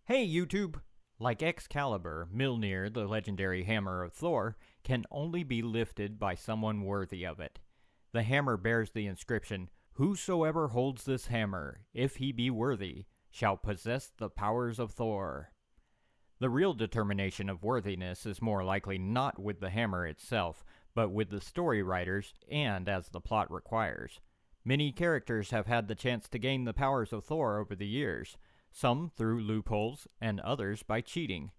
Hey YouTube! Like Excalibur, Mjolnir, the legendary hammer of Thor, can only be lifted by someone worthy of it. The hammer bears the inscription, "Whosoever holds this hammer, if he be worthy, shall possess the powers of Thor." The real determination of worthiness is more likely not with the hammer itself, but with the story writers and as the plot requires. Many characters have had the chance to gain the powers of Thor over the years, some through loopholes and others by cheating.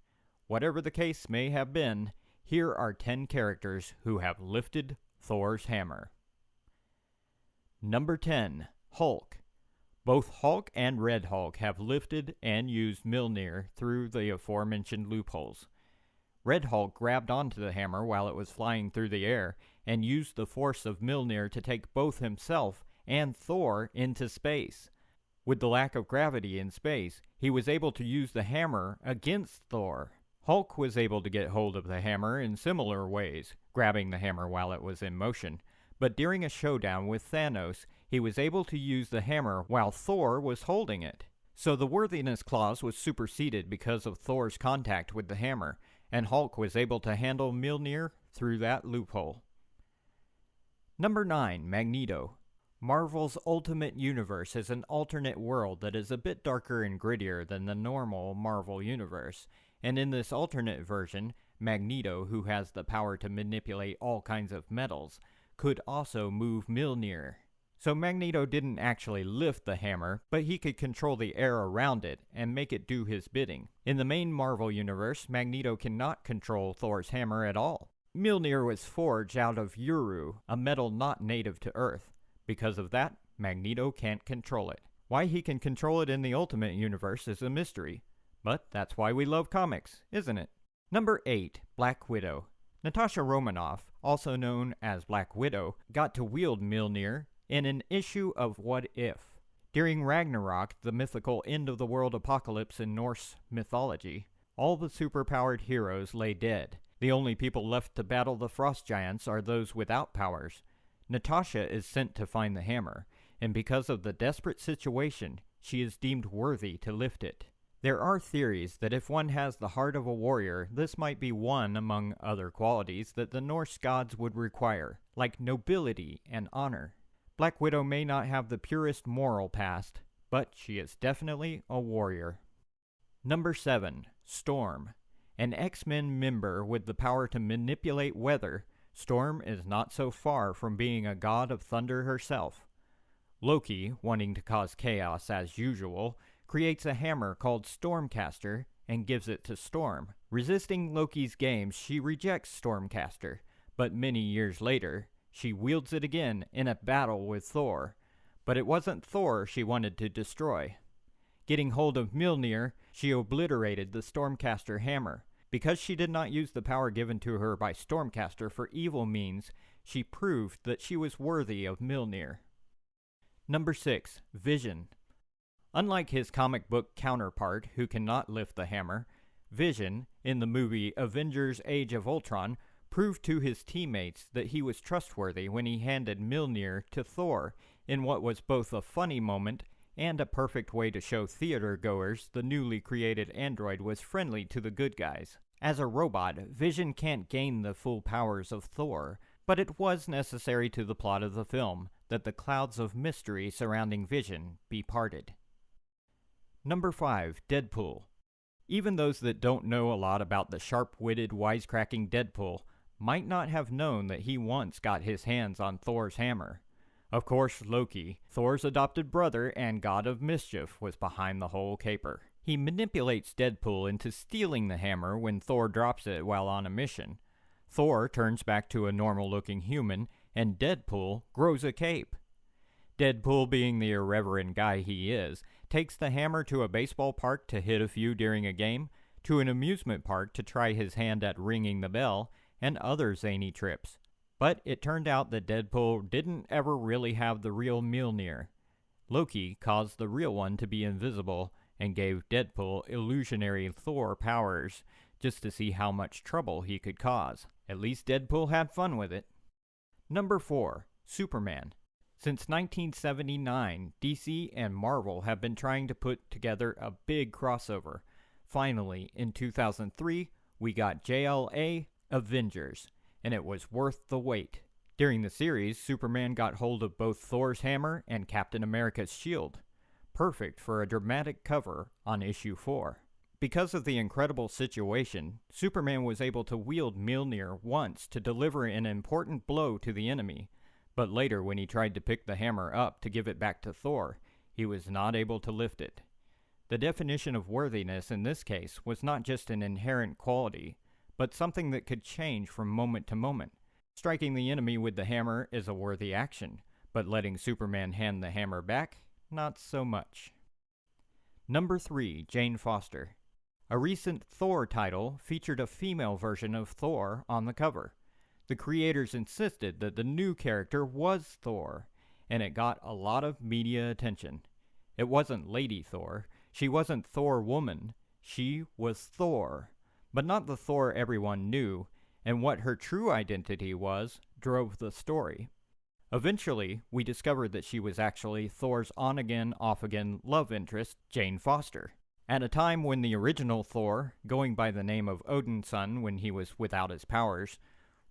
Whatever the case may have been, here are 10 characters who have lifted Thor's hammer. Number 10. Hulk. Both Hulk and Red Hulk have lifted and used Mjolnir through the aforementioned loopholes. Red Hulk grabbed onto the hammer while it was flying through the air and used the force of Mjolnir to take both himself and Thor into space. With the lack of gravity in space, he was able to use the hammer against Thor. Hulk was able to get hold of the hammer in similar ways, grabbing the hammer while it was in motion, but during a showdown with Thanos, he was able to use the hammer while Thor was holding it. So the worthiness clause was superseded because of Thor's contact with the hammer, and Hulk was able to handle Mjolnir through that loophole. Number 9. Magneto. Marvel's Ultimate Universe is an alternate world that is a bit darker and grittier than the normal Marvel Universe, and in this alternate version, Magneto, who has the power to manipulate all kinds of metals, could also move Mjolnir. So Magneto didn't actually lift the hammer, but he could control the air around it and make it do his bidding. In the main Marvel Universe, Magneto cannot control Thor's hammer at all. Mjolnir was forged out of Uru, a metal not native to Earth. Because of that, Magneto can't control it. Why he can control it in the Ultimate Universe is a mystery. But that's why we love comics, isn't it? Number 8. Black Widow. Natasha Romanoff, also known as Black Widow, got to wield Mjolnir in an issue of What If. During Ragnarok, the mythical end-of-the-world apocalypse in Norse mythology, all the superpowered heroes lay dead. The only people left to battle the frost giants are those without powers. Natasha is sent to find the hammer, and because of the desperate situation, she is deemed worthy to lift it. There are theories that if one has the heart of a warrior, this might be one among other qualities that the Norse gods would require, like nobility and honor. Black Widow may not have the purest moral past, but she is definitely a warrior. Number 7. Storm. An X-Men member with the power to manipulate weather, Storm is not so far from being a god of thunder herself. Loki, wanting to cause chaos as usual, creates a hammer called Stormcaster and gives it to Storm. Resisting Loki's games, she rejects Stormcaster, but many years later, she wields it again in a battle with Thor. But it wasn't Thor she wanted to destroy. Getting hold of Mjolnir, she obliterated the Stormcaster hammer. Because she did not use the power given to her by Stormcaster for evil means, she proved that she was worthy of Mjolnir. Number 6. Vision. Unlike his comic book counterpart, who cannot lift the hammer, Vision, in the movie Avengers Age of Ultron, proved to his teammates that he was trustworthy when he handed Mjolnir to Thor, in what was both a funny moment and a perfect way to show theater-goers the newly created android was friendly to the good guys. As a robot, Vision can't gain the full powers of Thor, but it was necessary to the plot of the film that the clouds of mystery surrounding Vision be parted. Number 5. Deadpool. Even those that don't know a lot about the sharp-witted, wisecracking Deadpool might not have known that he once got his hands on Thor's hammer. Of course, Loki, Thor's adopted brother and god of mischief, was behind the whole caper. He manipulates Deadpool into stealing the hammer when Thor drops it while on a mission. Thor turns back to a normal-looking human, and Deadpool grows a cape. Deadpool, being the irreverent guy he is, takes the hammer to a baseball park to hit a few during a game, to an amusement park to try his hand at ringing the bell, and other zany trips. But it turned out that Deadpool didn't ever really have the real Mjolnir. Loki caused the real one to be invisible and gave Deadpool illusionary Thor powers just to see how much trouble he could cause. At least Deadpool had fun with it. Number 4. Superman. Since 1979, DC and Marvel have been trying to put together a big crossover. Finally, in 2003, we got JLA Avengers, and it was worth the wait. During the series, Superman got hold of both Thor's hammer and Captain America's shield. Perfect for a dramatic cover on issue 4. Because of the incredible situation, Superman was able to wield Mjolnir once to deliver an important blow to the enemy, but later when he tried to pick the hammer up to give it back to Thor, he was not able to lift it. The definition of worthiness in this case was not just an inherent quality, but something that could change from moment to moment. Striking the enemy with the hammer is a worthy action, but letting Superman hand the hammer back, not so much. Number 3, Jane Foster. A recent Thor title featured a female version of Thor on the cover. The creators insisted that the new character was Thor, and it got a lot of media attention. It wasn't Lady Thor, she wasn't Thor Woman, she was Thor, but not the Thor everyone knew, and what her true identity was drove the story. Eventually, we discovered that she was actually Thor's on-again, off-again love interest, Jane Foster. At a time when the original Thor, going by the name of Odin's son when he was without his powers,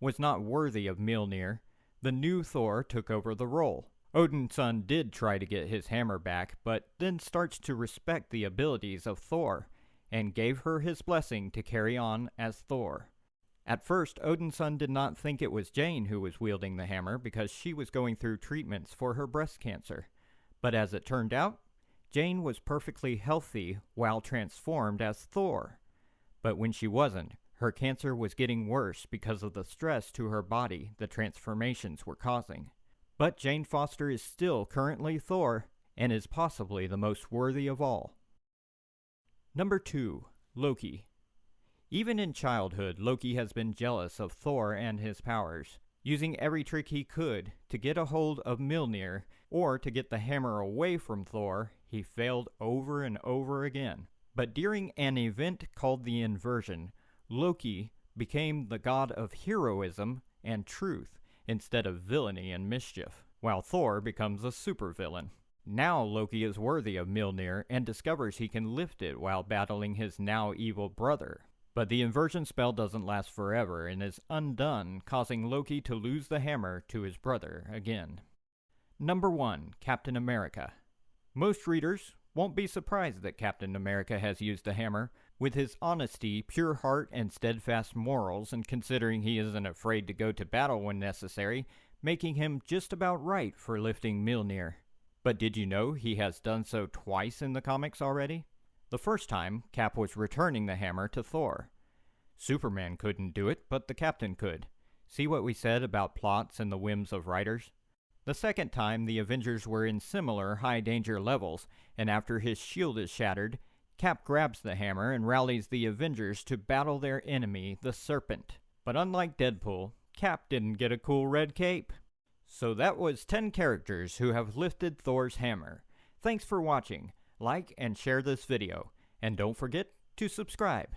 was not worthy of Mjolnir, the new Thor took over the role. Odin's son did try to get his hammer back, but then starts to respect the abilities of Thor, and gave her his blessing to carry on as Thor. At first, Odin's son did not think it was Jane who was wielding the hammer because she was going through treatments for her breast cancer. But as it turned out, Jane was perfectly healthy while transformed as Thor. But when she wasn't, her cancer was getting worse because of the stress to her body the transformations were causing. But Jane Foster is still currently Thor, and is possibly the most worthy of all. Number 2, Loki. Even in childhood, Loki has been jealous of Thor and his powers, using every trick he could to get a hold of Mjolnir, or to get the hammer away from Thor. He failed over and over again. But during an event called the Inversion, Loki became the god of heroism and truth, instead of villainy and mischief, while Thor becomes a supervillain. Now Loki is worthy of Mjolnir and discovers he can lift it while battling his now evil brother. But the inversion spell doesn't last forever and is undone, causing Loki to lose the hammer to his brother again. Number 1, Captain America. Most readers won't be surprised that Captain America has used the hammer, with his honesty, pure heart, and steadfast morals, and considering he isn't afraid to go to battle when necessary, making him just about right for lifting Mjolnir. But did you know he has done so twice in the comics already? The first time, Cap was returning the hammer to Thor. Superman couldn't do it, but the Captain could. See what we said about plots and the whims of writers? The second time, the Avengers were in similar high-danger levels, and after his shield is shattered, Cap grabs the hammer and rallies the Avengers to battle their enemy, the Serpent. But unlike Deadpool, Cap didn't get a cool red cape. So that was 10 characters who have lifted Thor's hammer. Thanks for watching. Like and share this video, and don't forget to subscribe.